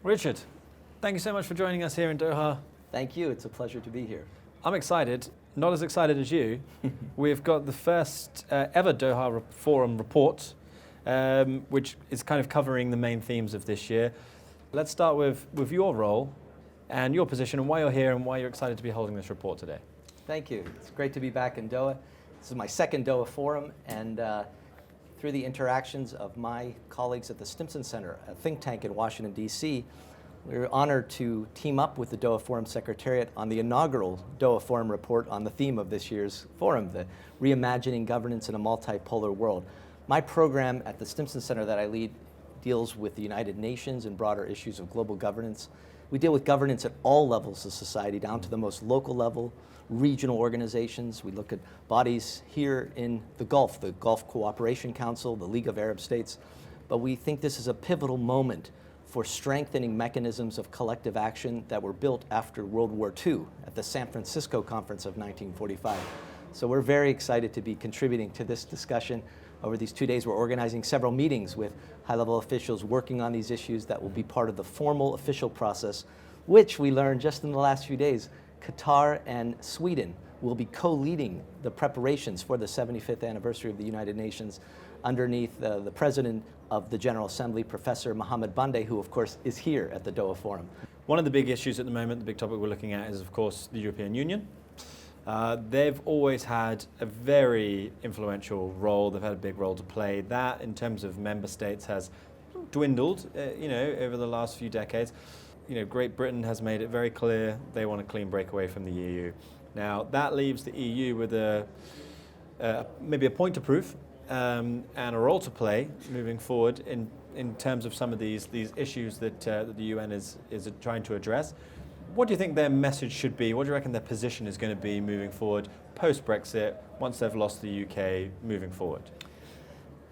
Richard, thank you so much for joining us here in Doha. Thank you. It's a pleasure to be here. I'm excited, not as excited as you. We've got the first ever Doha Forum report, which is kind of covering the main themes of this year. Let's start with your role and your position and why you're here and why you're excited to be holding this report today. Thank you. It's great to be back in Doha. This is my second Doha Forum, and through the interactions of my colleagues at the Stimson Center, a think tank in Washington, D.C., we were honored to team up with the Doha Forum Secretariat on the inaugural Doha Forum report on the theme of this year's forum, the Reimagining Governance in a Multipolar World. My program at the Stimson Center that I lead deals with the United Nations and broader issues of global governance. We deal with governance at all levels of society, down to the most local level, regional organizations. We look at bodies here in the Gulf Cooperation Council, the League of Arab States. But we think this is a pivotal moment for strengthening mechanisms of collective action that were built after World War II at the San Francisco Conference of 1945. So we're very excited to be contributing to this discussion. Over these 2 days, we're organizing several meetings with high-level officials working on these issues that will be part of the formal official process, which we learned just in the last few days. Qatar and Sweden will be co-leading the preparations for the 75th anniversary of the United Nations underneath the president of the General Assembly, Professor Mohammed Bande, who of course is here at the Doha Forum. One of the big issues at the moment, the big topic we're looking at is of course the European Union. They've always had a very influential role. They've had a big role to play. That, in terms of member states, has dwindled, over the last few decades. Great Britain has made it very clear they want a clean break away from the EU. Now, that leaves the EU with maybe a point to prove and a role to play moving forward in terms of some of these issues that the UN is trying to address. What do you think their message should be? What do you reckon their position is going to be moving forward post-Brexit, once they've lost the UK, moving forward?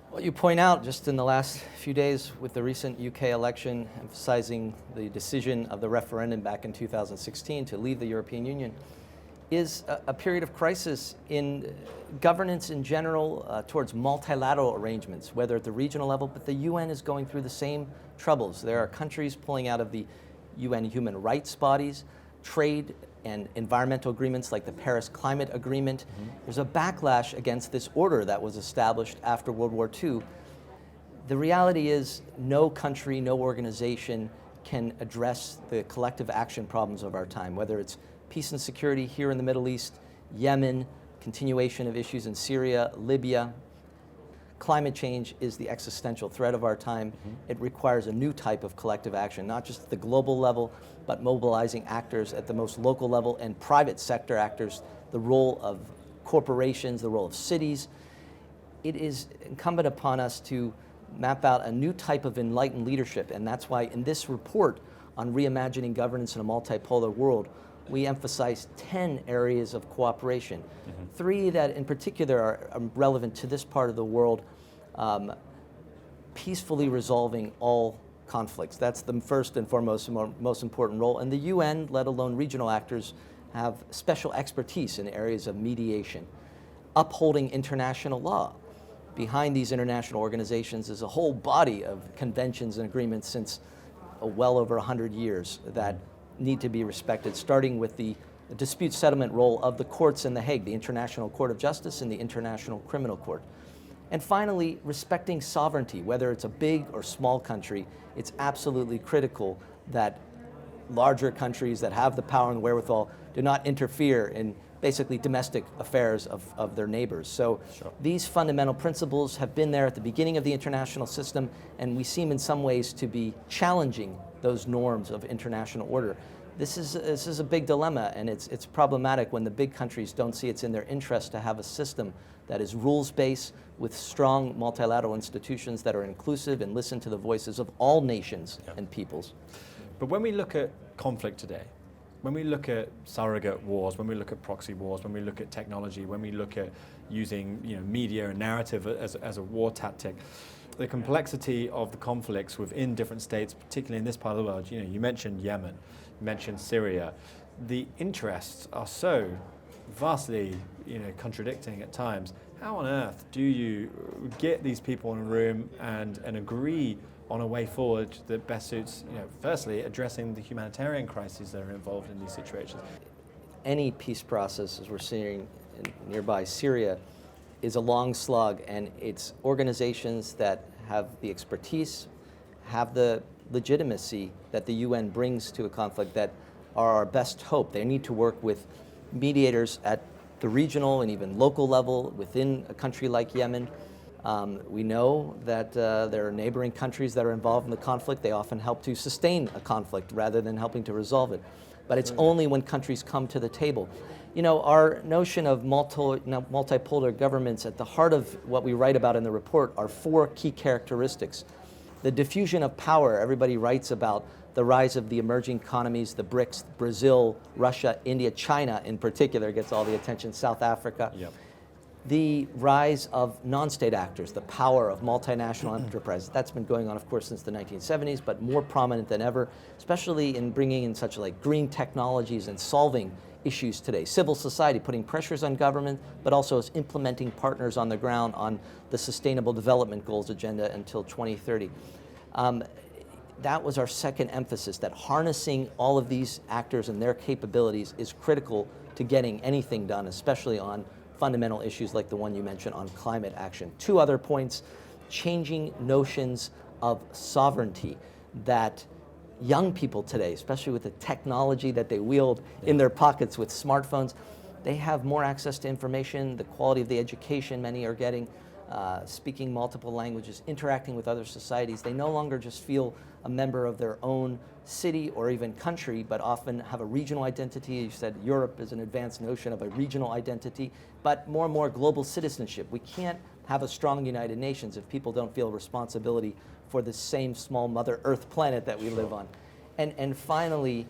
Well, you point out just in the last few days with the recent UK election, emphasizing the decision of the referendum back in 2016 to leave the European Union, is a period of crisis in governance in general towards multilateral arrangements, whether at the regional level, but the UN is going through the same troubles. There are countries pulling out of the UN human rights bodies, trade and environmental agreements like the Paris Climate Agreement. There's a backlash against this order that was established after World War II. The reality is no country, no organization can address the collective action problems of our time, whether it's peace and security here in the Middle East, Yemen, continuation of issues in Syria, Libya. Climate change is the existential threat of our time. It requires a new type of collective action, not just at the global level, but mobilizing actors at the most local level and private sector actors, the role of corporations, the role of cities. It is incumbent upon us to map out a new type of enlightened leadership, and that's why in this report on reimagining governance in a multipolar world, we emphasize 10 areas of cooperation. 3 that in particular are relevant to this part of the world, peacefully resolving all conflicts. That's the first and foremost, most important role. And the UN, let alone regional actors, have special expertise in areas of mediation, upholding international law. Behind these international organizations is a whole body of conventions and agreements since well over 100 years that need to be respected, starting with the dispute settlement role of the courts in The Hague, the International Court of Justice and the International Criminal Court. And finally, respecting sovereignty, whether it's a big or small country. It's absolutely critical that larger countries that have the power and wherewithal do not interfere in basically domestic affairs of their neighbors. So These fundamental principles have been there at the beginning of the international system, and we seem in some ways to be challenging those norms of international order. This is a big dilemma, and it's problematic when the big countries don't see it's in their interest to have a system that is rules-based with strong multilateral institutions that are inclusive and listen to the voices of all nations and peoples. But when we look at conflict today, when we look at surrogate wars, when we look at proxy wars, when we look at technology, when we look at using media and narrative as a war tactic, the complexity of the conflicts within different states, particularly in this part of the world, you mentioned Yemen, you mentioned Syria, the interests are so vastly contradicting at times. how on earth do you get these people in a room and agree on a way forward that best suits, firstly, addressing the humanitarian crises that are involved in these situations? Any peace process, as we're seeing in nearby Syria, is a long slug, and it's organizations that have the expertise, have the legitimacy that the UN brings to a conflict that are our best hope. They need to work with mediators at the regional and even local level within a country like Yemen. We know that there are neighboring countries that are involved in the conflict. They often help to sustain a conflict rather than helping to resolve it. But it's only when countries come to the table. Our notion of multipolar governments, at the heart of what we write about in the report, are 4 key characteristics. The diffusion of power, everybody writes about the rise of the emerging economies, the BRICS, Brazil, Russia, India, China in particular gets all the attention, South Africa. Yep. The rise of non-state actors, the power of multinational enterprises. That's been going on, of course, since the 1970s, but more prominent than ever, especially in bringing in such like green technologies and solving issues today. Civil society putting pressures on government, but also as implementing partners on the ground on the Sustainable Development Goals agenda until 2030. That was our second emphasis, that harnessing all of these actors and their capabilities is critical to getting anything done, especially on fundamental issues like the one you mentioned on climate action. 2 other points: changing notions of sovereignty, that young people today, especially with the technology that they wield in their pockets with smartphones, they have more access to information, the quality of the education many are getting, speaking multiple languages, interacting with other societies. They no longer just feel a member of their own city or even country, but often have a regional identity. You said Europe is an advanced notion of a regional identity, but more and more global citizenship. We can't have a strong United Nations if people don't feel responsibility for the same small Mother Earth planet that we live on. And finally,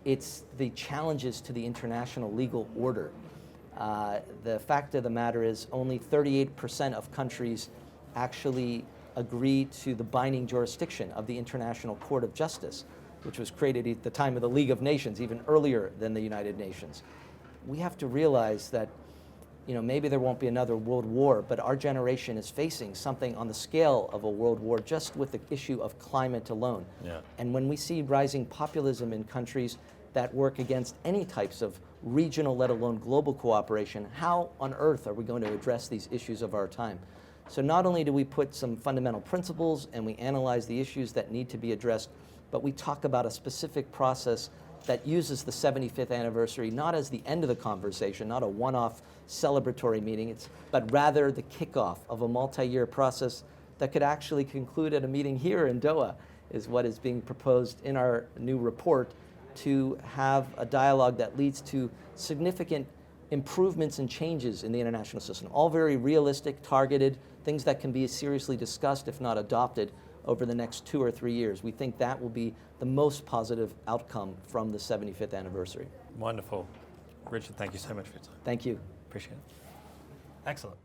it's the challenges to the international legal order. The fact of the matter is only 38% of countries actually agree to the binding jurisdiction of the International Court of Justice, which was created at the time of the League of Nations, even earlier than the United Nations. We have to realize that maybe there won't be another world war, but our generation is facing something on the scale of a world war just with the issue of climate alone. Yeah. And when we see rising populism in countries that work against any types of regional, let alone global cooperation, how on earth are we going to address these issues of our time? So not only do we put some fundamental principles and we analyze the issues that need to be addressed, but we talk about a specific process that uses the 75th anniversary not as the end of the conversation, not a one-off celebratory meeting, but rather the kickoff of a multi-year process that could actually conclude at a meeting here in Doha, is what is being proposed in our new report, to have a dialogue that leads to significant improvements and changes in the international system, all very realistic, targeted, things that can be seriously discussed, if not adopted, over the next 2 or 3 years. We think that will be the most positive outcome from the 75th anniversary. Wonderful. Richard, thank you so much for your time. Thank you. Appreciate it. Excellent.